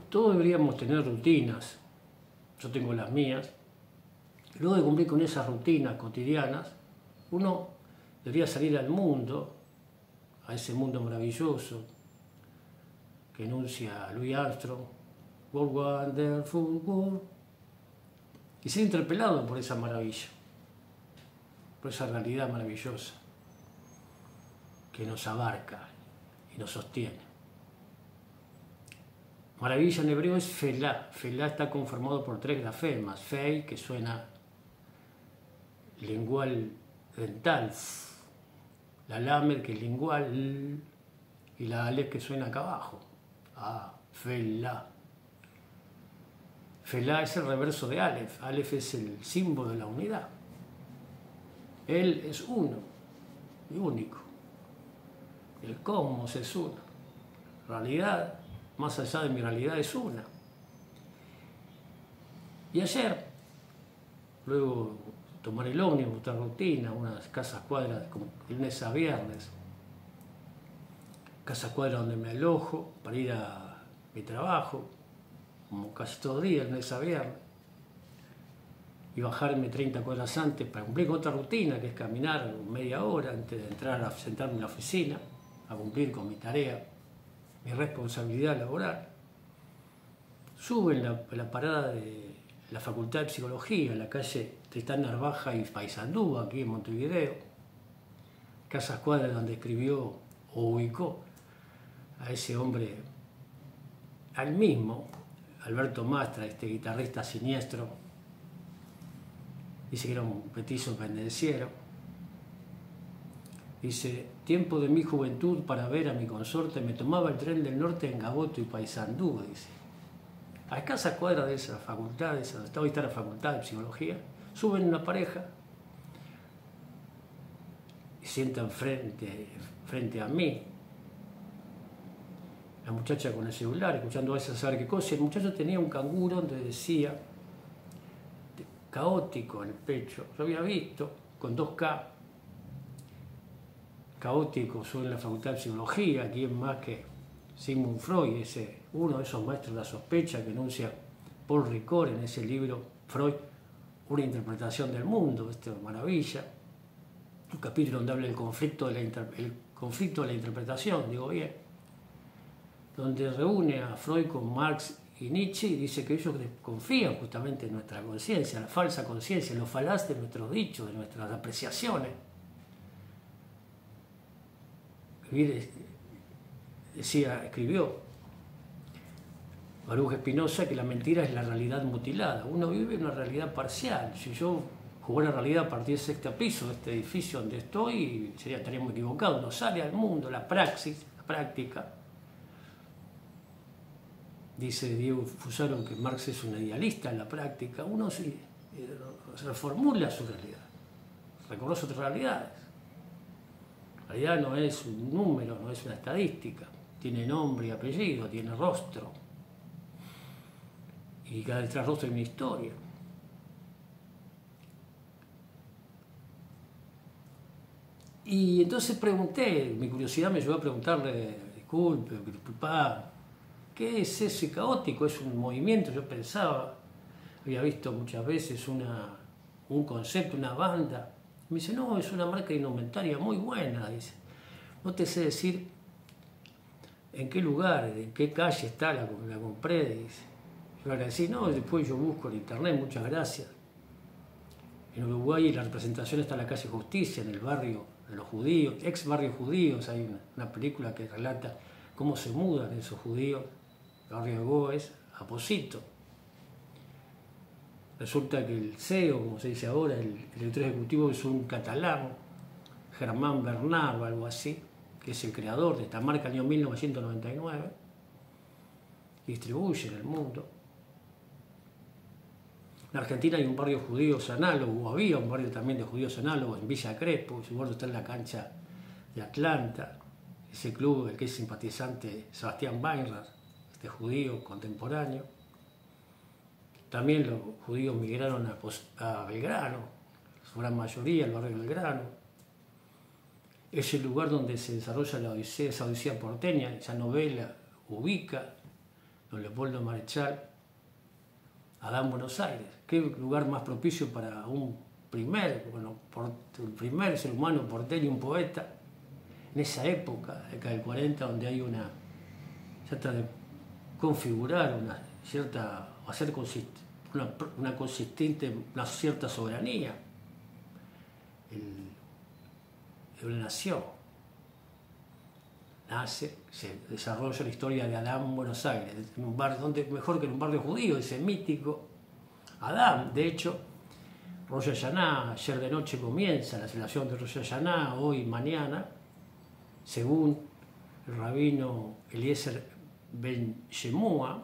todos deberíamos tener rutinas. Yo tengo las mías. Luego de cumplir con esas rutinas cotidianas, uno debería salir al mundo, a ese mundo maravilloso que enuncia Louis Armstrong, World Wonderful World, y ser interpelado por esa maravilla, por esa realidad maravillosa que nos abarca y nos sostiene. Maravilla en hebreo es Felá. Felá está conformado por 3 grafemas. Fei, que suena lingual dental, la Lamed, que es lingual, y la Alef, que suena acá abajo. Felá. Felá es el reverso de Alef. Alef es el símbolo de la unidad. Él es uno y único. El cosmos es uno. Realidad, más allá de mi realidad, es una. Y ayer, luego tomar el ómnibus, otra rutina, unas casas cuadras, como lunes a viernes, casa cuadra donde me alojo para ir a mi trabajo, como casi todo día, lunes a viernes, y bajarme 30 cuadras antes para cumplir con otra rutina, que es caminar media hora antes de entrar a sentarme en la oficina, a cumplir con mi tarea, mi responsabilidad laboral. Subo en la parada de la Facultad de Psicología, en la calle Tristán Narvaja y Paysandú, aquí en Montevideo, casas cuadras donde escribió o ubicó a ese hombre, al mismo, Alberto Mastra, este guitarrista siniestro. Dice que era un petizo pendenciero. Dice: tiempo de mi juventud para ver a mi consorte, me tomaba el tren del norte en Gaboto y Paysandú, dice. A escasas cuadras de esa facultad, hoy está la Facultad de Psicología, suben una pareja y sientan frente a mí. La muchacha con el celular, escuchando a veces saber qué cosa. El muchacho tenía un canguro donde decía caótico en el pecho. Yo había visto con 2K. Caótico, soy en la Facultad de Psicología, ¿quién más que Sigmund Freud, uno de esos maestros de la sospecha que enuncia Paul Ricoeur en ese libro, Freud, una interpretación del mundo, maravilla, un capítulo donde habla del conflicto de la interpretación, digo bien, donde reúne a Freud con Marx y Nietzsche y dice que ellos confían justamente en nuestra conciencia, la falsa conciencia, lo falaz de nuestros dichos, de nuestras apreciaciones. Escribió Baruch Spinoza que la mentira es la realidad mutilada. Uno vive una realidad parcial. Si yo jugara la realidad a partir del 6º piso de este edificio donde estoy, estaría muy equivocado. Uno sale al mundo, la praxis, la práctica. Dice Diego Fusaro que Marx es un idealista en la práctica. Uno reformula su realidad, reconoce otras realidades. La realidad no es un número, no es una estadística. Tiene nombre y apellido, tiene rostro. Y cada detrás rostro hay una historia. Y entonces pregunté, mi curiosidad me llevó a preguntarle, disculpe, papá, ¿qué es ese caótico? ¿Es un movimiento? Yo pensaba, había visto muchas veces un concepto, una banda. Me dice: no, es una marca de indumentaria muy buena, dice. No te sé decir en qué lugar, en qué calle está, la compré, dice. Yo le agradecí: no, después yo busco en internet, muchas gracias. En Uruguay la representación está en la calle Justicia, en el barrio de los judíos, ex barrio judíos. Hay una película que relata cómo se mudan esos judíos, el barrio de Goes, a Posito. Resulta que el CEO, como se dice ahora, el director ejecutivo, es un catalán, Germán Bernard o algo así, que es el creador de esta marca en el año 1999, y distribuye en el mundo. En Argentina hay un barrio judíos análogo, había un barrio también de judíos análogos en Villa Crespo, su barrio está en la cancha de Atlanta, ese club del que es simpatizante Sebastián Weinreich, este judío contemporáneo. También los judíos migraron a Belgrano, su gran mayoría, el barrio de Belgrano. Es el lugar donde se desarrolla la Odisea, esa Odisea porteña, esa novela ubica don Leopoldo Marechal, Adán Buenos Aires. ¿Qué lugar más propicio para el primer ser humano porteño, un poeta, en esa época, década del 40, donde hay trata de configurar una cierta, hacer una cierta soberanía de una nación. Se desarrolla la historia de Adán Buenos Aires, en un barrio, donde mejor que en un barrio judío, ese mítico Adán. De hecho, Rosh Hashanah, ayer de noche comienza la celebración de Rosh Hashanah, hoy, mañana, según el rabino Eliezer Ben Shemua,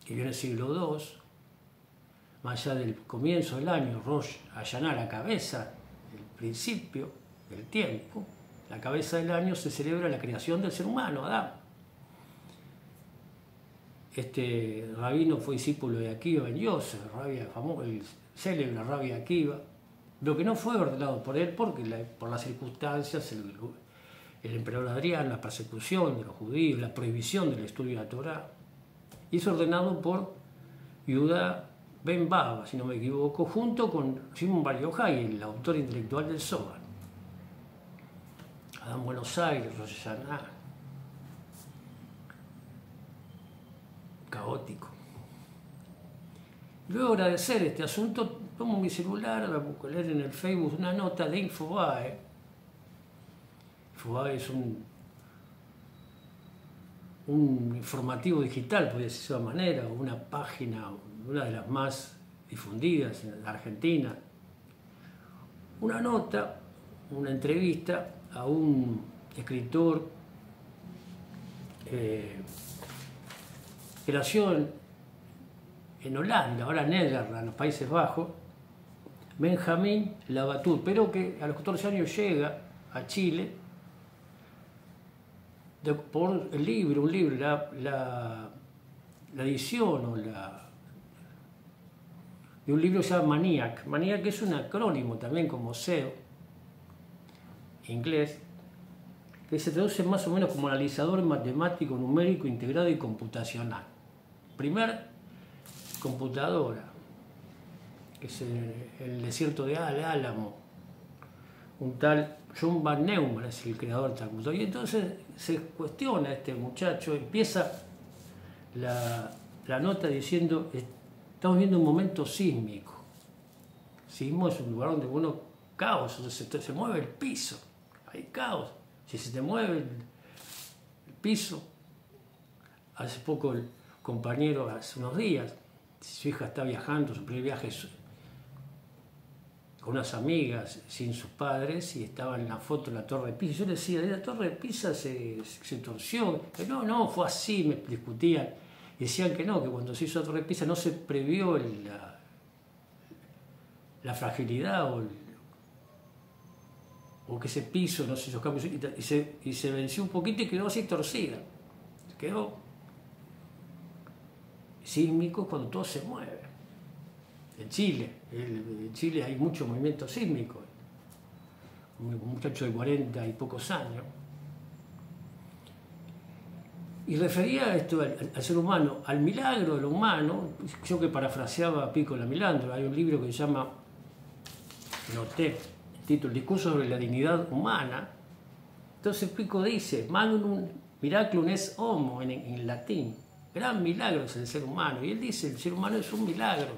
que vivió en el siglo II, más allá del comienzo del año, Rosh Hashanah, la cabeza, el principio del tiempo, la cabeza del año, se celebra la creación del ser humano, Adán. Este rabino fue discípulo de Akiva Ben Yosef, el célebre Rabbi Akiva, lo que no fue ordenado por él porque por las circunstancias, el emperador Adrián, la persecución de los judíos, la prohibición del estudio de la Torá, hizo ordenado por Yehuda Ben Baba, si no me equivoco, junto con Shimon Bar Yochai, el autor intelectual del Zohar. Adán Buenos Aires, Rosh Hashanah, caótico. Luego de agradecer este asunto, tomo mi celular, la busco leer en el Facebook una nota de Infobae. Infobae es un informativo digital, podría decirse de esa manera, una página, una de las más difundidas en la Argentina. Una nota, una entrevista a un escritor que nació en Holanda, ahora en Nederland, en los Países Bajos, Benjamín Lavatur, pero que a los 14 años llega a Chile por un libro, la edición de un libro que se llama Maniac. Maniac es un acrónimo también como SEO, inglés, que se traduce más o menos como analizador matemático, numérico, integrado y computacional. Primer computadora, que es el desierto de Álamo, un tal John Van Neumann es el creador de esta computadora. Y entonces se cuestiona este muchacho, empieza la nota diciendo: estamos viendo un momento sísmico. Sismo es un lugar donde caos, se mueve el piso, hay caos. Si se te mueve el piso, hace poco el compañero, hace unos días, su hija está viajando, su primer viaje con unas amigas sin sus padres, y estaba en la foto de la Torre de Pisa. Yo le decía: la Torre de Pisa se torció. Que no, fue así, me discutían. Y decían que no, que cuando se hizo la Torre de Pisa no se previó la fragilidad o que ese piso, no sé, esos cambios, y se venció un poquito y quedó así torcida. Quedó sísmico cuando todo se mueve. En Chile hay mucho movimiento sísmico. Un muchacho de 40 y pocos años. Y refería esto al ser humano, al milagro de lo humano. Yo que parafraseaba a Piccola Milandro, hay un libro que se llama, noté el título, Discurso sobre la dignidad humana. Entonces Pico dice: Magnum miraculum est homo, en latín. Gran milagro es el ser humano. Y él dice: el ser humano es un milagro.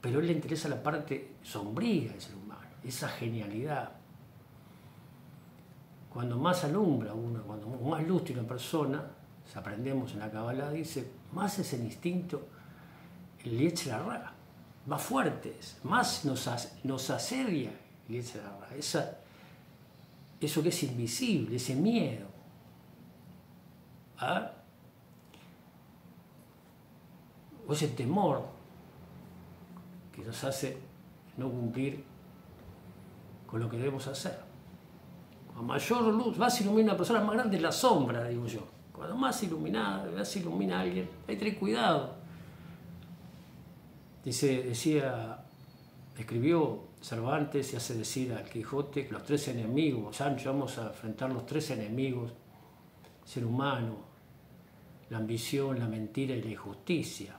Pero a él le interesa la parte sombría del ser humano, esa genialidad. Cuando más alumbra uno, cuando más luz tiene una persona, si aprendemos en la Kabbalah, dice, más es el instinto, el Yetzer Hara, más fuerte es, más nos asedia el Yetzer Hara, eso que es invisible, ese miedo. ¿Ah? O ese temor que nos hace no cumplir con lo que debemos hacer. A mayor luz, más ilumina una persona, más grande es la sombra, digo yo. Cuando más ilumina a alguien, hay que tener cuidado. Escribió Cervantes y hace decir al Quijote que los tres enemigos, Sancho, vamos a enfrentar los tres enemigos: ser humano, la ambición, la mentira y la injusticia.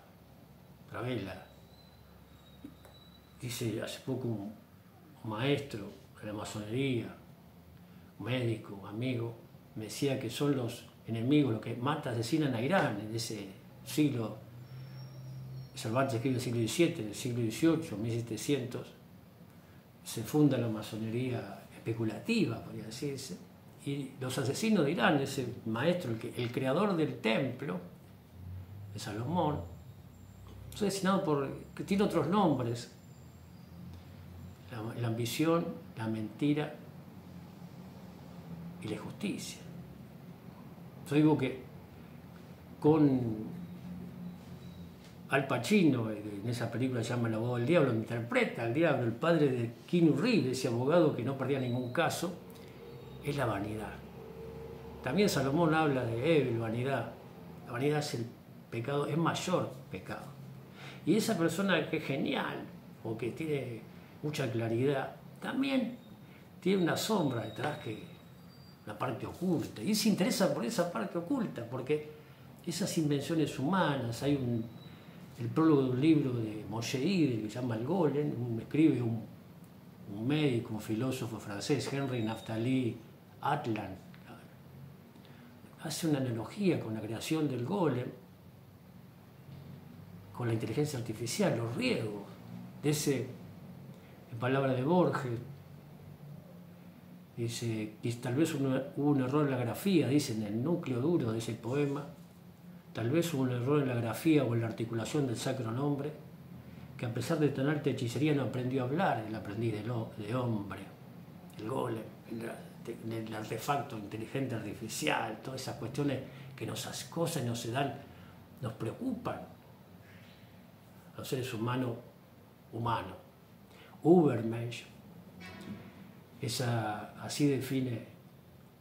Ravela dice hace poco un maestro de la masonería, un médico, un amigo, me decía que son los enemigos los que asesinan a Irán en ese siglo. Cervantes escribe el siglo XVII, en el siglo XVIII, 1700, se funda la masonería especulativa, podría decirse, y los asesinos de Irán, ese maestro, el creador del templo de Salomón, es asesinado que tiene otros nombres, la ambición, la mentira y la injusticia. Yo digo que con Al Pacino, en esa película que se llama El abogado del diablo, interpreta al diablo, el padre de Keanu Reeves, ese abogado que no perdía ningún caso, es la vanidad. También Salomón habla de Evel, vanidad. La vanidad es el pecado, es mayor pecado. Y esa persona que es genial, o que tiene mucha claridad, también tiene una sombra detrás, la parte oculta. Y se interesa por esa parte oculta, porque esas invenciones humanas, el prólogo de un libro de Moshe Idel que se llama El Golem, escribe un médico, un filósofo francés, Henri Naftali Atlan, hace una analogía con la creación del golem, con la inteligencia artificial, los riesgos de en palabras de Borges, dice que tal vez hubo un error en la grafía, dice en el núcleo duro de ese poema, tal vez hubo un error en la grafía o en la articulación del sacro nombre, que a pesar de tener hechicería no aprendió a hablar, el aprendiz de hombre, el golem, el artefacto inteligente artificial, todas esas cuestiones que nos acosan y nos preocupan a los seres humanos. Übermensch, así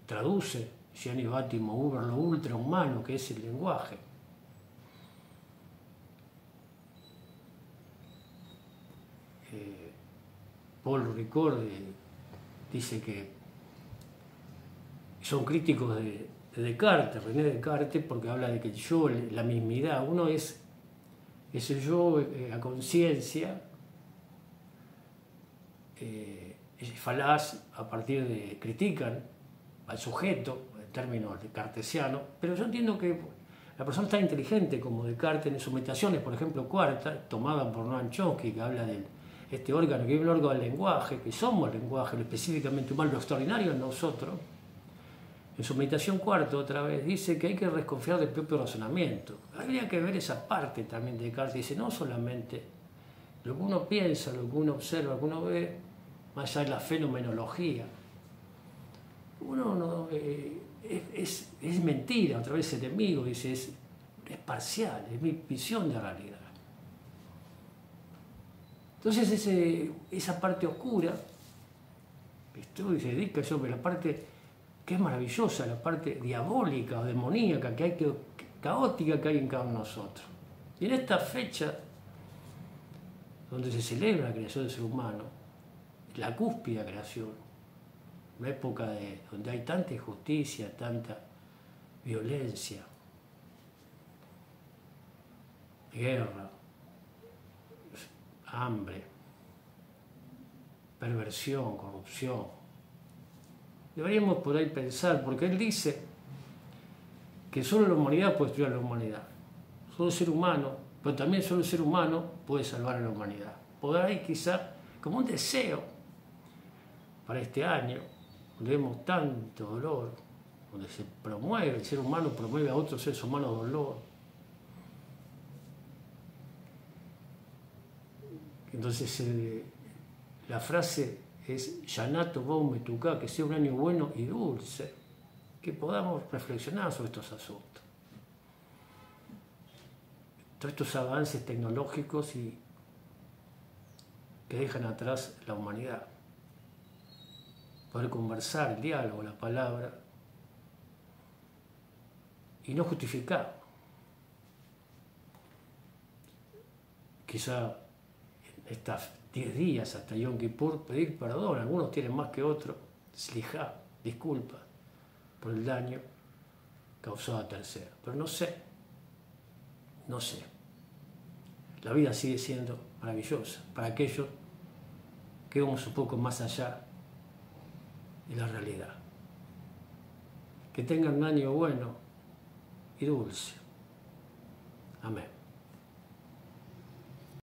traduce Gianni Battimo Uber, lo ultrahumano que es el lenguaje. Paul Ricoeur dice que son críticos de Descartes, René Descartes, porque habla de que el yo, la mismidad, uno es ese yo, a conciencia, es falaz a partir de, critican al sujeto, en términos cartesianos, pero yo entiendo que la persona está inteligente, como Descartes en sus meditaciones, por ejemplo, cuarta, tomada por Noam Chomsky, que habla de este órgano, que es el órgano del lenguaje, que somos el lenguaje, lo específicamente humano, lo extraordinario en nosotros. En su meditación cuarta, otra vez, dice que hay que desconfiar del propio razonamiento. Habría que ver esa parte también de Descartes. Dice, no solamente lo que uno piensa, lo que uno observa, lo que uno ve, más allá de la fenomenología. Uno no, es mentira, otra vez enemigo, dice, es parcial, es mi visión de realidad. Entonces esa parte oscura, estudia y se dedica sobre la parte que es maravillosa, la parte diabólica o demoníaca, caótica que hay en cada uno de nosotros. Y en esta fecha, donde se celebra la creación del ser humano, la cúspide de la creación, una época donde hay tanta injusticia, tanta violencia, guerra, hambre, perversión, corrupción. Deberíamos por ahí pensar, porque él dice que solo la humanidad puede destruir a la humanidad. Solo el ser humano, pero también solo el ser humano puede salvar a la humanidad. Podrá ir quizá como un deseo para este año, donde vemos tanto dolor, donde el ser humano promueve a otros seres humanos dolor. Entonces la frase es Shana Tova Umetuká, que sea un año bueno y dulce, que podamos reflexionar sobre estos asuntos. Todos estos avances tecnológicos y que dejan atrás la humanidad. Poder conversar, el diálogo, la palabra, y no justificar. Quizá en estos 10 días hasta Yom Kippur pedir perdón, algunos tienen más que otros, slijá, disculpa por el daño causado a terceros, pero no sé. no sé. La vida sigue siendo maravillosa para aquellos que vamos un poco más allá de la realidad. Que tengan un año bueno y dulce. Amén.